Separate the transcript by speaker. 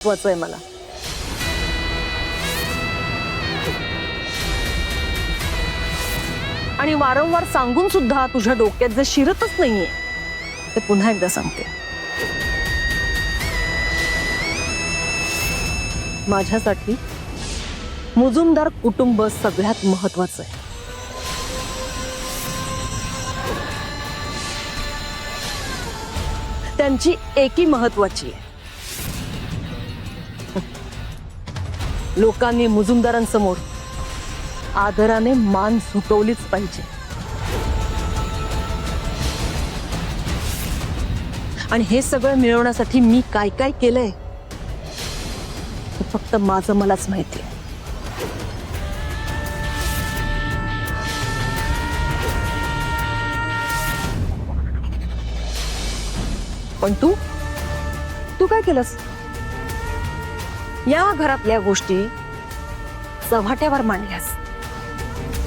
Speaker 1: महत्वाचं आहे मला. आणि वारंवार सांगून सुद्धा तुझ्या डोक्यात जे शिरतच नाहीये ते पुन्हा एकदा सांगते. माझ्यासाठी मुजुमदार कुटुंब सगळ्यात महत्वाचं आहे. त्यांची एकी महत्वाची आहे. लोकांनी मुजुमदारांसमोर आदराने मान झुकवलीच पाहिजे. आणि हे सगळं मिळवण्यासाठी मी काय काय केलंय हे फक्त माझं मलाच माहिती आहे. पण तू काय केलंस? या घरातल्या गोष्टी चव्हाट्यावर मांडल्यास.